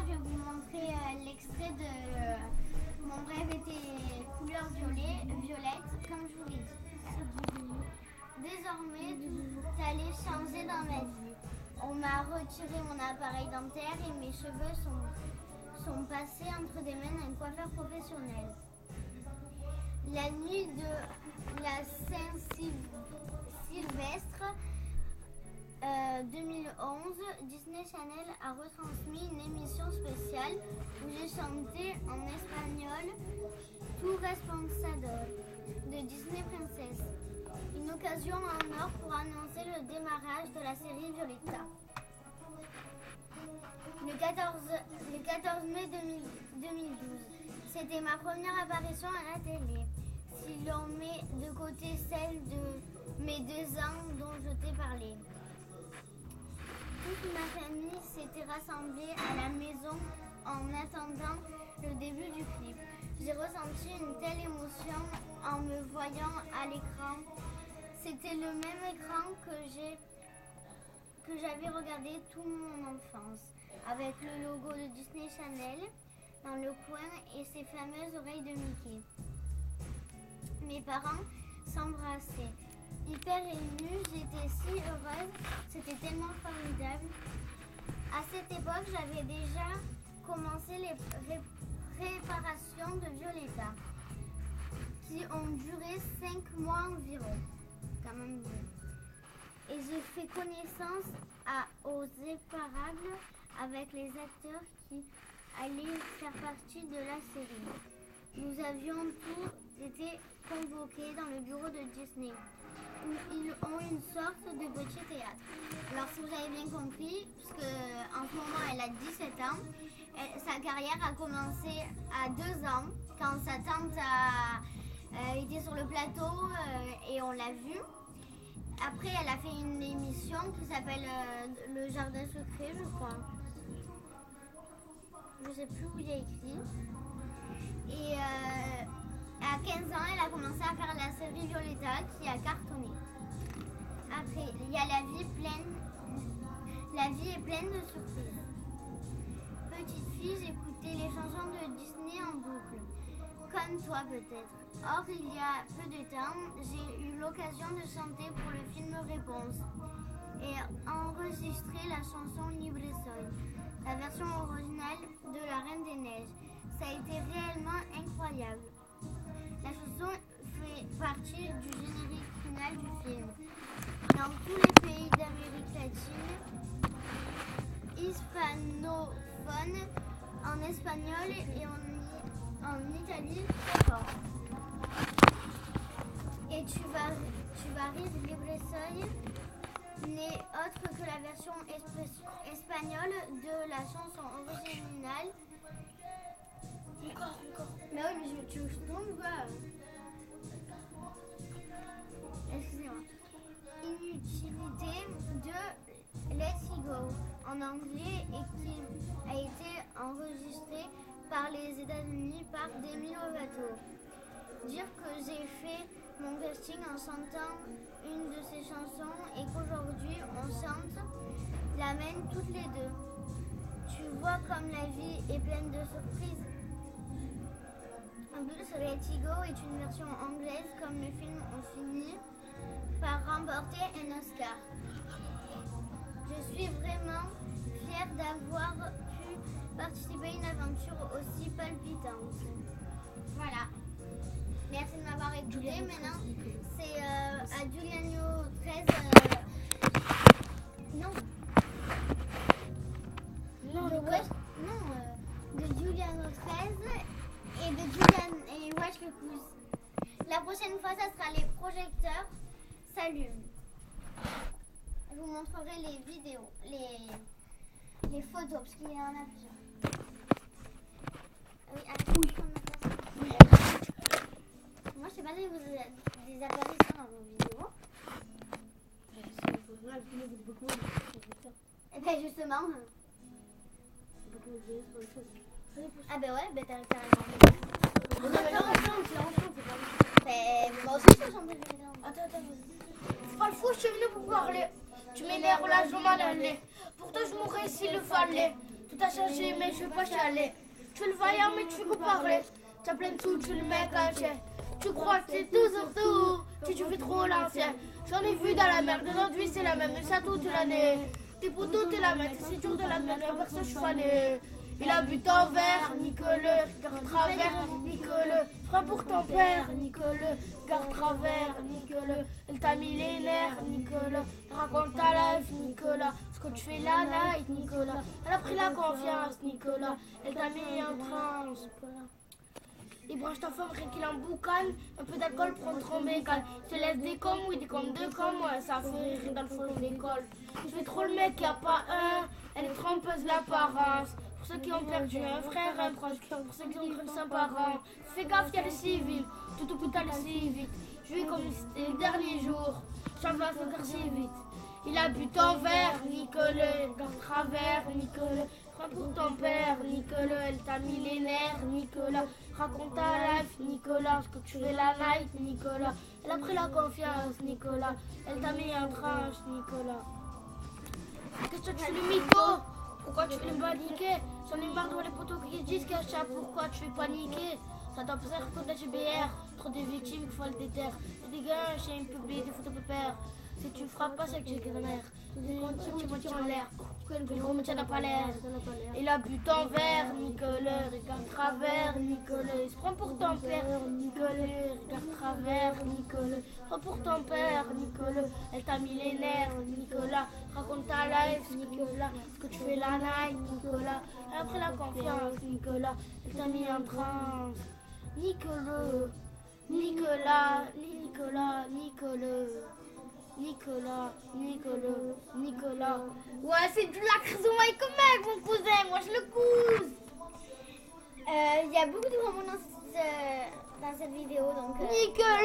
je vais vous montrer l'extrait de Mon rêve était couleur violette, comme je vous l'ai dit. Désormais, tout allait changer dans ma vie. On m'a retiré mon appareil dentaire et mes cheveux sont passés entre des mains d'un coiffeur professionnel. La nuit de la Saint-Sylvestre 2011, Disney Channel a retransmis une émission spéciale où j'ai chanté en espagnol Tu Responsable de Disney Princess. Une occasion en or pour annoncer le démarrage de la série Violetta. Le 14 mai 2012, c'était ma première apparition à la télé. Si l'on met de côté celle de mes 2 ans dont je t'ai parlé. Toute ma famille s'était rassemblée à la maison en attendant le début du clip. J'ai ressenti une telle émotion en me voyant à l'écran. C'était le même écran que j'avais regardé toute mon enfance, avec le logo de Disney Channel dans le coin et ses fameuses oreilles de Mickey. Mes parents s'embrassaient. Hyper émue, j'étais si heureuse, c'était tellement formidable. À cette époque, j'avais déjà commencé les préparations de Violetta, qui ont duré 5 mois environ. Quand même. Et j'ai fait connaissance aux éparables avec les acteurs qui allaient faire partie de la série. Nous avions tous été convoqués dans le bureau de Disney, où ils ont une sorte de petit théâtre. Alors si vous avez bien compris, parce qu'en ce moment elle a 17 ans, sa carrière a commencé à 2 ans, quand sa tante était sur le plateau et on l'a vue. Après elle a fait une émission qui s'appelle Le Jardin Secret, je crois. Je sais plus où il y a écrit. Et à 15 ans, elle a commencé à faire la série Violetta qui a cartonné. Après, il y a La vie est pleine de surprises. Petite fille, j'écoutais les chansons de Disney en boucle. Comme toi peut-être. Or, il y a peu de temps, j'ai eu l'occasion de chanter pour le film Réponse et enregistrer la chanson Libre Soy, la version originale de La Reine des Neiges. Ça a été réellement incroyable. La chanson fait partie du générique final du film. Dans tous les pays d'Amérique latine, hispanophones, en espagnol et en Italie, très fort. Et tu vas rire, Libre Soy n'est autre que la version espagnole de la chanson originale. Encore. Mais oui, mais tu me tournes ou quoi? Excusez-moi. Inutilité de Let's Go en anglais et qui a été enregistré par les États-Unis par Demi Lovato. Dire que j'ai fait mon casting en chantant une de ses chansons et qu'aujourd'hui on chante la même toutes les deux. Tu vois comme la vie est pleine de surprises. En plus, Let's Go est une version anglaise comme le film ont fini par remporter un Oscar. Je suis vraiment fière d'avoir pu participer à une aventure aussi palpitante. Voilà. Merci de m'avoir écouté. Maintenant, c'est à Giuliano 13. De Giuliano 13 et de Julian et Wesh le pouce. La prochaine fois, ça sera les projecteurs s'allument. Je vous montrerai les vidéos, les photos, parce qu'il y en a plusieurs. Oui, moi, je sais pas si vous avez des apparitions dans vos vidéos. Et bien, justement. Ah ben ouais, ben t'as carrément. Moi aussi, je chante des vidéos. Attends. C'est pas le fou, je suis venu pour parler. Tu m'énerves là, je m'en allais. Pourtant, je mourrais s'il le fallait. Tout a changé, mais je veux pas chialer. Tu es le vaillant, mais tu fais que parler. T'as plein de sous, tu le mets à chien. Tu crois que c'est tout sur tout. Tu fais trop l'ancien. J'en ai vu dans la merde. Aujourd'hui, c'est la même. Mais ça toute l'année. Tes poteaux, t'es la merde. C'est dur de la merde. Y'a personne, je suis fané. Il a bu ton verre, nique-le, garde travers, nique-le. Prends pour ton père, nique-le, garde travers, nique-le. Elle t'a mis les nerfs, nique-le. Raconte ta life, Nicolas. Ce que tu fais la night, Nicolas. Elle a pris la confiance, Nicolas. Elle t'a mis en transe, Nicolas. Il branche ta femme, rien qu'il en boucane. Un peu d'alcool, prend trop mécal. Je te laisse des coms, oui, des coms, deux coms. Ouais, ça fait rire dans le fond de l'école. Je fais trop le mec, y a pas un. Elle est trompeuse, l'apparence. Pour ceux qui ont perdu un frère, un proche, pour ceux qui ont cru sans parents. Fais gaffe, y'a le civil, tout hôpital si vite. Je vis comme si c'était le dernier jour, j'en vais faire si vite. Il a bu ton verre, nique-le, garde travers, nique-le. Prends pour ton père, nique-le, elle t'a mis les nerfs, Nicolas. Raconte ta life, Nicolas, ce que tu fais la night, Nicolas. Elle a pris la confiance, Nicolas. Elle t'a mis en tranche, Nicolas. Qu'est-ce que tu fais le mytho? Pourquoi tu fais le paniquer? J'en ai marre de voir les poteaux qui disent qu'à chaque pourquoi tu fais paniquer. Ça t'observe contre la GBR, trop de victimes qu'il faut le déterre. Des gars, j'ai une public, des photos pépères. Si tu frappes pas, c'est que j'ai que la mère. Tu me tires en l'air, le gros me tient pas l'air. Il a bu ton verre, nique-le, regarde travers, nique-le. Il se prend pour ton père, nique-le, regarde travers, nique-le. Prends pour ton père, nique-le. Elle t'a mis les nerfs, Nicolas. Raconte ta life, Nicolas. Ce que tu fais la night, Nicolas. Elle a pris la confiance, Nicolas. Elle t'a mis en transe. Nique-le, Nicolas, Nicolas, nique-le. Nicolas, Nicolas, Nicolas. Ouais, c'est de la crise au Michael Mac, mon cousin. Moi, je le couse. Il y a beaucoup de romans dans cette vidéo, donc... Nicolas.